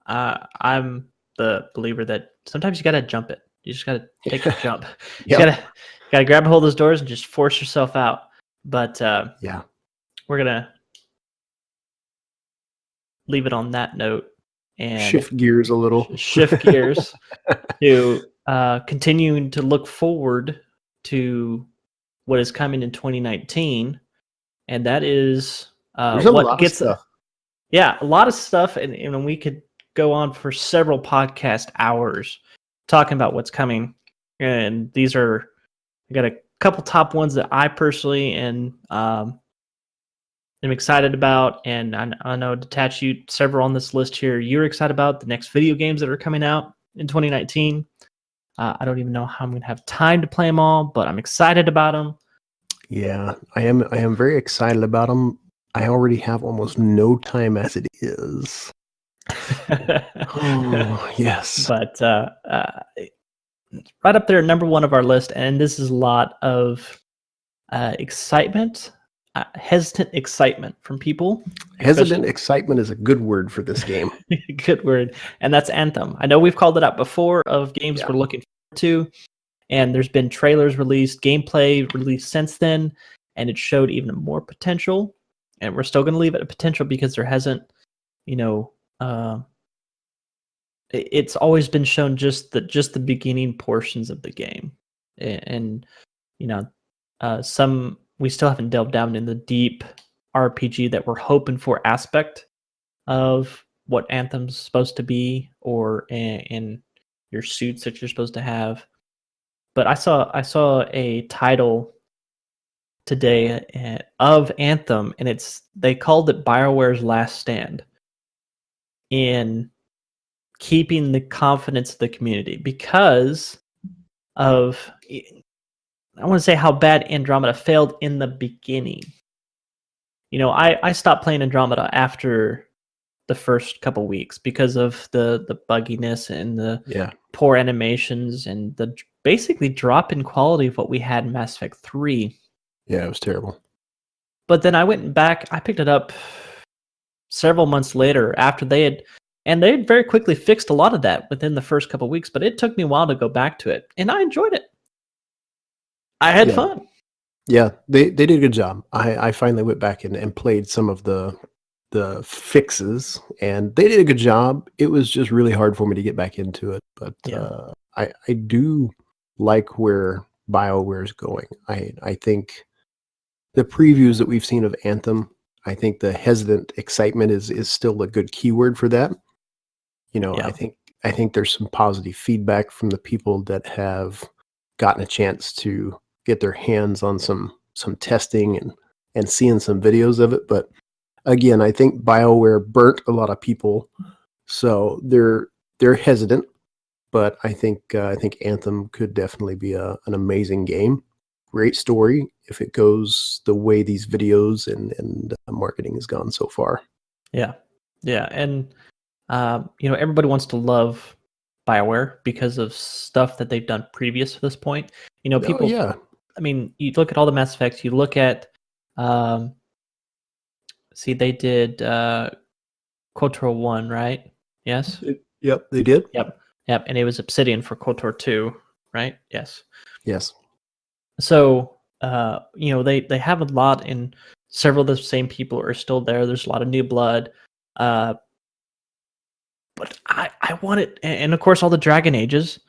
S2: I'm the believer that sometimes you got to jump it. You just got to take a jump. You gotta grab a hold of those doors and just force yourself out. But we're gonna leave it on that note and
S1: shift gears a little.
S2: To continuing to look forward to what is coming in 2019, and that is what gets stuff. Yeah, a lot of stuff, and we could go on for several podcast hours talking about what's coming. And these are, I got a couple top ones that I personally am excited about, and I know Detached, you several on this list here you're excited about, the next video games that are coming out in 2019. I don't even know how I'm going to have time to play them all, but I'm excited about them.
S1: Yeah, I am very excited about them. I already have almost no time as it is. Oh, yes.
S2: But right up there, number one of our list, and this is a lot of excitement, hesitant excitement from people.
S1: Hesitant excitement is a good word for this game.
S2: Good word. And that's Anthem. I know we've called it out before of games we're looking forward to, and there's been trailers released, gameplay released since then, and it showed even more potential. And we're still going to leave it a potential because there hasn't, it's always been shown just the beginning portions of the game, and some we still haven't delved down in the deep RPG that we're hoping for aspect of what Anthem's supposed to be, or in your suits that you're supposed to have. But I saw a title today of Anthem, and they called it BioWare's Last Stand, in keeping the confidence of the community because of, I want to say, how bad Andromeda failed in the beginning. I stopped playing Andromeda after the first couple weeks because of the bugginess and the poor animations and the basically drop in quality of what we had in Mass Effect 3.
S1: Yeah, it was terrible.
S2: But then I went back, I picked it up several months later after they had very quickly fixed a lot of that within the first couple weeks, but it took me a while to go back to it, and I enjoyed it. I had fun.
S1: Yeah, they did a good job. I finally went back and played some of the fixes, and they did a good job. It was just really hard for me to get back into it, but I do like where BioWare is going. I think the previews that we've seen of Anthem, I think the hesitant excitement is still a good keyword for that. I think there's some positive feedback from the people that have gotten a chance to get their hands on some testing and seeing some videos of it. But again, I think BioWare burnt a lot of people, so they're hesitant. But I think Anthem could definitely be an amazing game. Great story if it goes the way these videos and marketing has gone so far.
S2: Yeah, and everybody wants to love BioWare because of stuff that they've done previous to this point. People. I mean, you look at all the Mass Effects. You look at, they did KOTOR 1, right? Yes.
S1: Yep, they did.
S2: Yep, and it was Obsidian for KOTOR 2, right? Yes. So, they have a lot, and several of the same people are still there. There's a lot of new blood. But I want it, and of course all the Dragon Ages.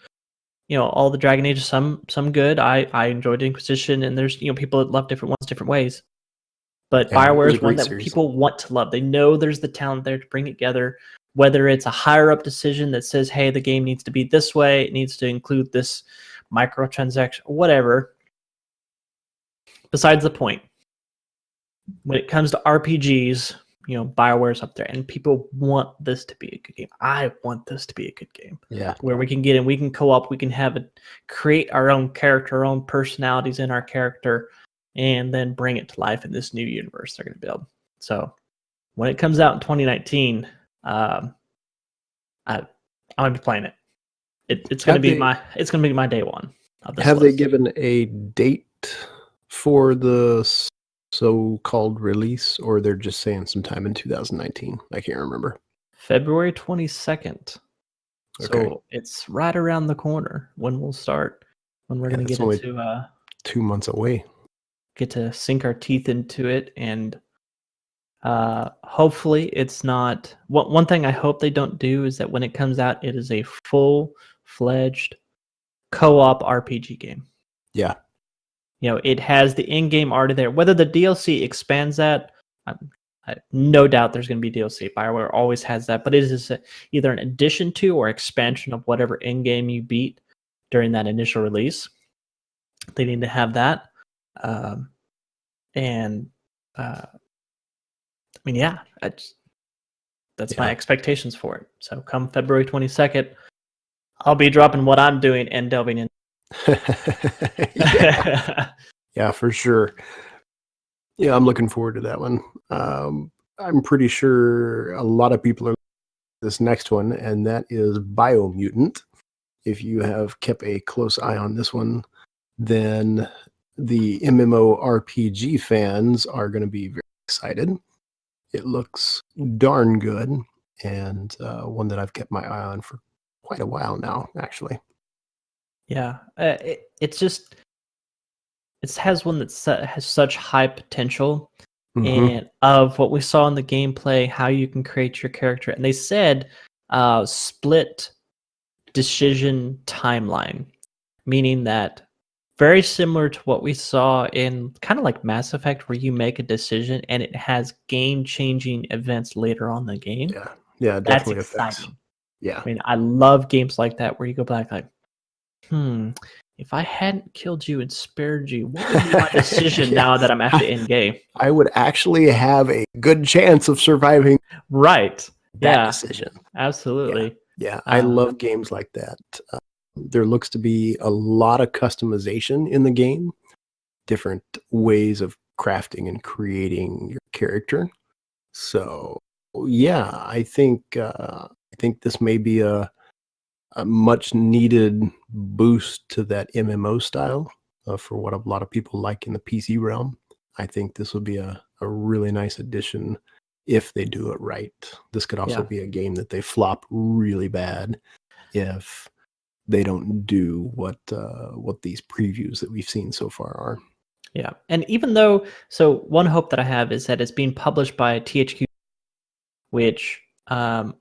S2: All the Dragon Ages, some good. I enjoyed Inquisition, and there's people that love different ones different ways. But BioWare is one that people want to love. They know there's the talent there to bring it together. Whether it's a higher up decision that says, "Hey, the game needs to be this way. It needs to include this microtransaction," whatever. Besides the point, when it comes to RPGs, BioWare's up there, and people want this to be a good game. I want this to be a good game.
S1: Yeah.
S2: Where we can get in, we can co-op, we can create our own character, our own personalities in our character, and then bring it to life in this new universe they're going to build. So when it comes out in 2019, I'm going to be playing it. It's going to be my day one of this
S1: Have
S2: list.
S1: they given a date for the so-called release, or they're just saying sometime in 2019? I can't remember.
S2: February 22nd.
S1: Okay.
S2: So it's right around the corner when we'll start, when we're going to get into
S1: 2 months away.
S2: Get to sink our teeth into it, and hopefully it's not. One thing I hope they don't do is that when it comes out, it is a full-fledged co-op RPG game.
S1: Yeah.
S2: It has the in-game already there. Whether the DLC expands that, no doubt there's going to be DLC. BioWare always has that, but it is either an addition to or expansion of whatever in-game you beat during that initial release. They need to have that. That's my expectations for it. So come February 22nd, I'll be dropping what I'm doing and delving in.
S1: Yeah, for sure. Yeah, I'm looking forward to that one. I'm pretty sure a lot of people are this next one, and that is Biomutant. If you have kept a close eye on this one, then the MMORPG fans are going to be very excited. It looks darn good, and one that I've kept my eye on for quite a while now, actually.
S2: Yeah, it has one that has such high potential, and of what we saw in the gameplay, how you can create your character. And they said split decision timeline, meaning that very similar to what we saw in kind of like Mass Effect, where you make a decision and it has game-changing events later on in the game.
S1: Yeah,
S2: That's
S1: definitely affects.
S2: exciting.
S1: Yeah,
S2: I mean, I love games like that where you go back like, if I hadn't killed you and spared you, what would be my decision
S1: Yeah.
S2: now that I'm actually in game?
S1: I would actually have a good chance of surviving
S2: Right.
S1: that
S2: Yeah,
S1: decision.
S2: absolutely.
S1: Yeah, I love games like that. There looks to be a lot of customization in the game, different ways of crafting and creating your character. So, yeah, I think this may be a much needed boost to that MMO style for what a lot of people like in the PC realm. I think this would be a really nice addition if they do it right. This could also
S2: Yeah.
S1: be a game that they flop really bad if they don't do what these previews that we've seen so far are.
S2: Yeah. And even though, so one hope that I have is that it's being published by THQ, which is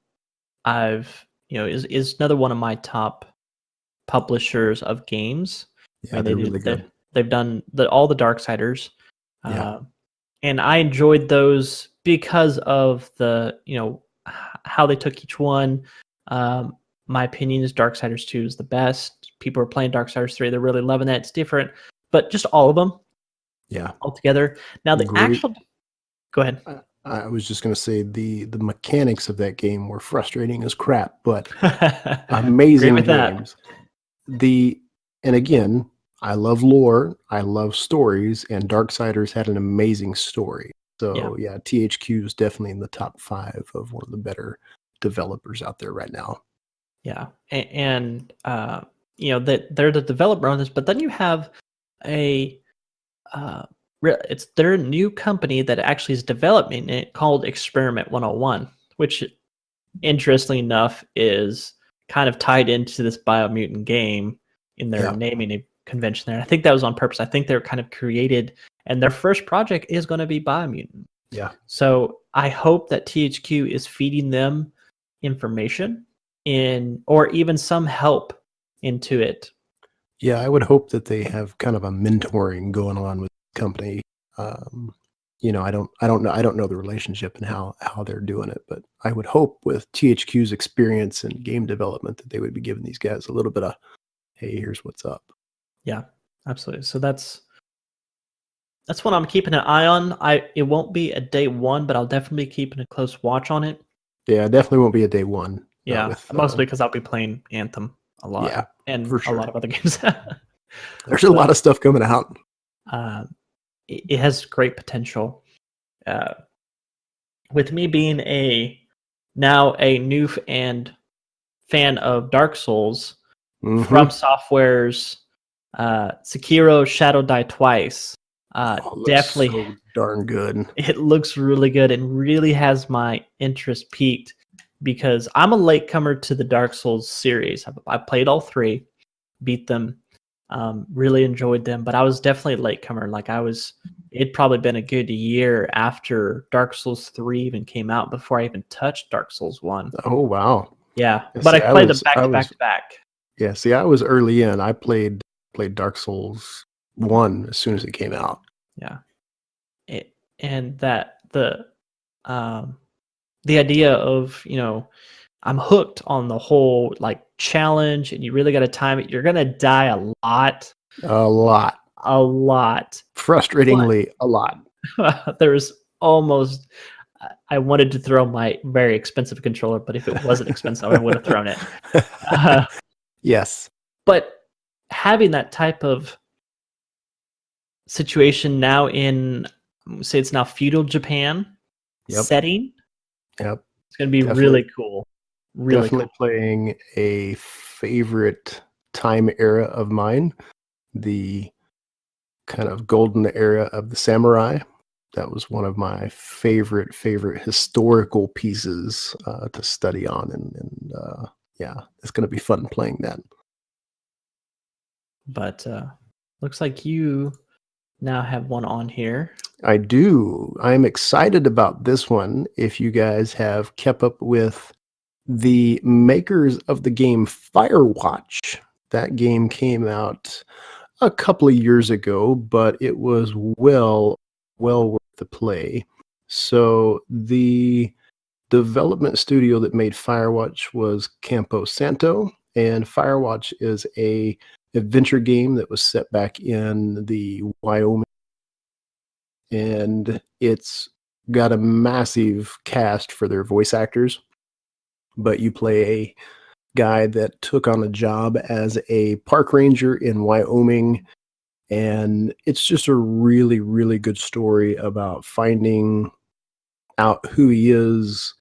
S2: another one of my top publishers of games.
S1: Yeah, they're really good.
S2: They've done all the Darksiders.
S1: Yeah.
S2: And I enjoyed those because of the, how they took each one. My opinion is Darksiders 2 is the best. People are playing Darksiders 3. They're really loving that. It's different, but just all of them.
S1: Yeah.
S2: Altogether. Now the
S1: Great.
S2: actual, go ahead.
S1: I was just going to say the mechanics of that game were frustrating as crap, but amazing games. And again, I love lore, I love stories, and Darksiders had an amazing story. So yeah, THQ is definitely in the top 5 of one of the better developers out there right now.
S2: Yeah, and that they're the developer on this, but then you have it's their new company that actually is developing it called Experiment 101, which interestingly enough is kind of tied into this Biomutant game in their naming convention there. I think that was on purpose. I think they're kind of created, and their first project is going to be Biomutant.
S1: Yeah.
S2: So I hope that THQ is feeding them information or even some help into it.
S1: Yeah, I would hope that they have kind of a mentoring going on with the company. I don't know the relationship and how they're doing it, but I would hope with THQ's experience in game development that they would be giving these guys a little bit of, hey, here's what's up.
S2: Yeah, absolutely. So that's what I'm keeping an eye on. It won't be a day one, but I'll definitely be keeping a close watch on it.
S1: Yeah, definitely won't be a day one.
S2: Yeah, mostly because I'll be playing Anthem a lot.
S1: Yeah,
S2: and
S1: for sure.
S2: A lot of other games.
S1: There's a lot of stuff coming out.
S2: It has great potential. With me being now a new and fan of Dark Souls, From Software's Sekiro Shadow Die Twice, definitely
S1: so darn good.
S2: It looks really good and really has my interest peaked because I'm a latecomer to the Dark Souls series. I played all 3, beat them, really enjoyed them, but I was definitely a latecomer. It'd probably been a good year after Dark Souls 3 even came out before I even touched Dark Souls 1.
S1: Oh, wow.
S2: Yeah, but I played them back to back.
S1: Yeah, see, I was early in. I played Dark Souls 1 as soon as it came out.
S2: Yeah. And that the idea of, I'm hooked on the whole challenge, and you really got to time it. You're going to die a lot.
S1: Frustratingly, a lot.
S2: There's almost, I wanted to throw my very expensive controller, but if it wasn't expensive, I would have thrown it.
S1: Yes.
S2: But having that type of situation now in, say it's now feudal Japan setting.
S1: Yep.
S2: It's going to be really cool. Really
S1: definitely
S2: cool.
S1: Playing a favorite time era of mine, the kind of golden era of the samurai. That was one of my favorite historical pieces to study on, and it's going to be fun playing that.
S2: But looks like you now have one on here.
S1: I do. I'm excited about this one. If you guys have kept up with the makers of the game Firewatch, that game came out a couple of years ago, but it was well worth the play. So the development studio that made Firewatch was Campo Santo, and Firewatch is a adventure game that was set back in the Wyoming, and it's got a massive cast for their voice actors. But you play a guy that took on a job as a park ranger in Wyoming, and it's just a really, really good story about finding out who he is.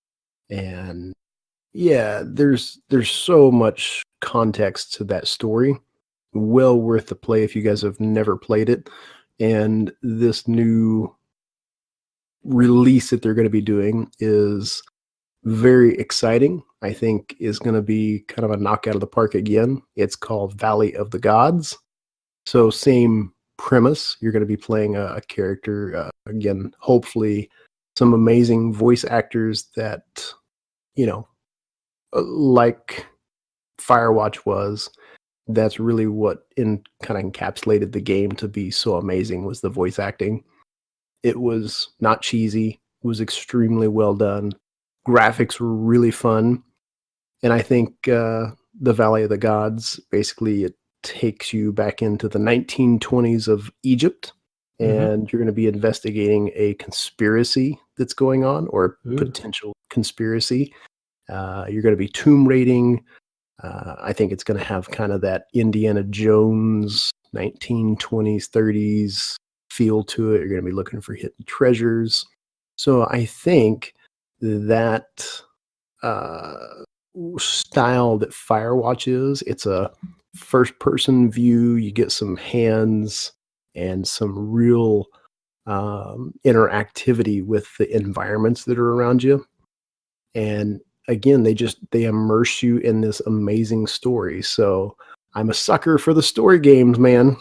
S1: And yeah, there's so much context to that story. Well worth the play if you guys have never played it. And this new release that they're going to be doing is very exciting. I think is going to be kind of a knockout of the park again. It's called Valley of the Gods. So same premise. You're going to be playing a character, again, hopefully some amazing voice actors that, like Firewatch was. That's really what kind of encapsulated the game to be so amazing, was the voice acting. It was not cheesy. It was extremely well done. Graphics were really fun. And I think the Valley of the Gods, basically it takes you back into the 1920s of Egypt, and you're going to be investigating a conspiracy that's going on, or a potential conspiracy. You're going to be tomb raiding. I think it's going to have kind of that Indiana Jones 1920s, 30s feel to it. You're going to be looking for hidden treasures. So I think that style that Firewatch is, it's a first-person view. You get some hands and some real interactivity with the environments that are around you. And again, they immerse you in this amazing story. So I'm a sucker for the story games, man.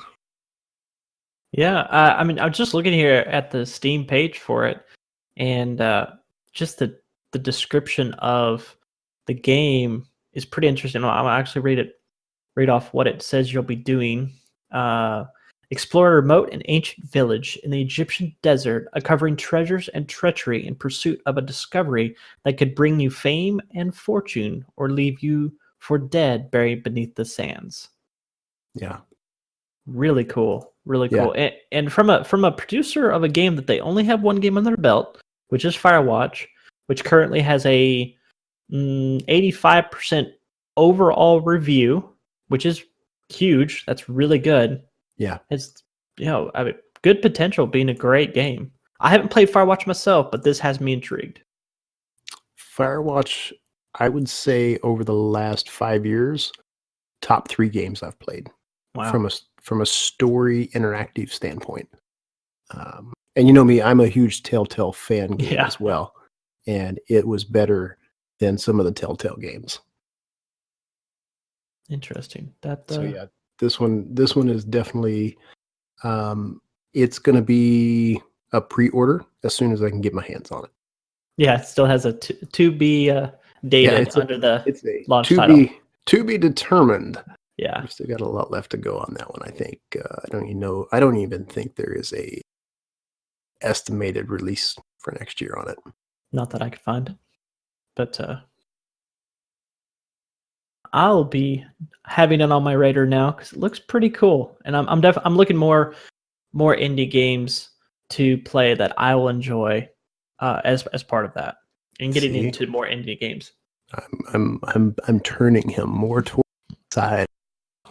S2: Yeah, I mean, I'm just looking here at the Steam page for it, and just the description of the game is pretty interesting. I'll actually read off what it says you'll be doing. Explore a remote and ancient village in the Egyptian desert, uncovering treasures and treachery in pursuit of a discovery that could bring you fame and fortune, or leave you for dead buried beneath the sands.
S1: Yeah.
S2: Really cool. Really cool. And from a producer of a game that they only have one game under their belt, which is Firewatch, which currently has a 85% overall review, which is huge. That's really good.
S1: Yeah.
S2: It's, I mean, good potential being a great game. I haven't played Firewatch myself, but this has me intrigued.
S1: Firewatch, I would say over the last 5 years, top 3 games I've played.
S2: Wow.
S1: From a story interactive standpoint. And you know me, I'm a huge Telltale fan game as well. And it was better than some of the Telltale games.
S2: Interesting.
S1: So yeah, this one is definitely it's going to be a pre-order as soon as I can get my hands on it.
S2: Yeah, it still has a to be dated under the launch title.
S1: To be determined.
S2: Yeah,
S1: we've still got a lot left to go on that one. I think I don't even think there is a estimated release for next year on it.
S2: Not that I could find, but I'll be having it on my radar now because it looks pretty cool, and I'm looking more indie games to play that I will enjoy as part of that, and getting into more indie games.
S1: I'm turning him more toward the side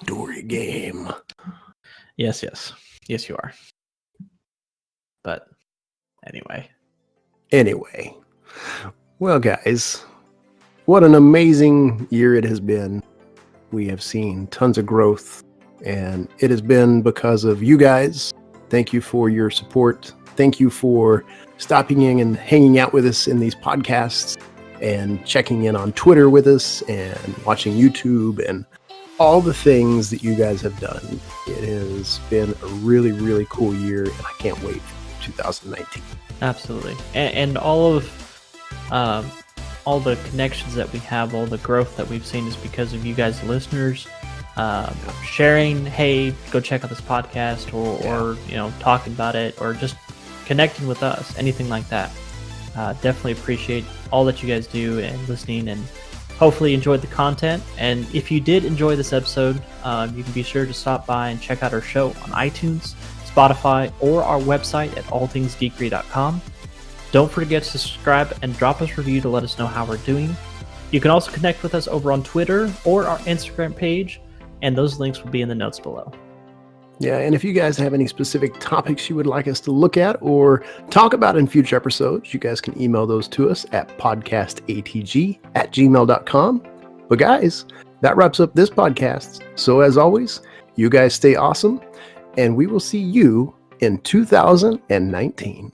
S1: story game.
S2: Yes, you are. But anyway,
S1: well, guys, what an amazing year it has been. We have seen tons of growth, and it has been because of you guys. Thank you for your support. Thank you for stopping in and hanging out with us in these podcasts, and checking in on Twitter with us, and watching YouTube, and all the things that you guys have done. It has been a really, really cool year, and I can't wait for 2019.
S2: Absolutely. And all of all the connections that we have, all the growth that we've seen is because of you guys listeners. sharing, hey, go check out this podcast, or talking about it, or just connecting with us, anything like that. Definitely appreciate all that you guys do and listening, and hopefully enjoyed the content. And if you did enjoy this episode, you can be sure to stop by and check out our show on iTunes, Spotify, or our website at allthingsgeekery.com. Don't forget to subscribe and drop us a review to let us know how we're doing. You can also connect with us over on Twitter or our Instagram page, and those links will be in the notes below.
S1: Yeah, and if you guys have any specific topics you would like us to look at or talk about in future episodes, you guys can email those to us at podcastatg@gmail.com. But guys, that wraps up this podcast. So as always, you guys stay awesome, and we will see you in 2019.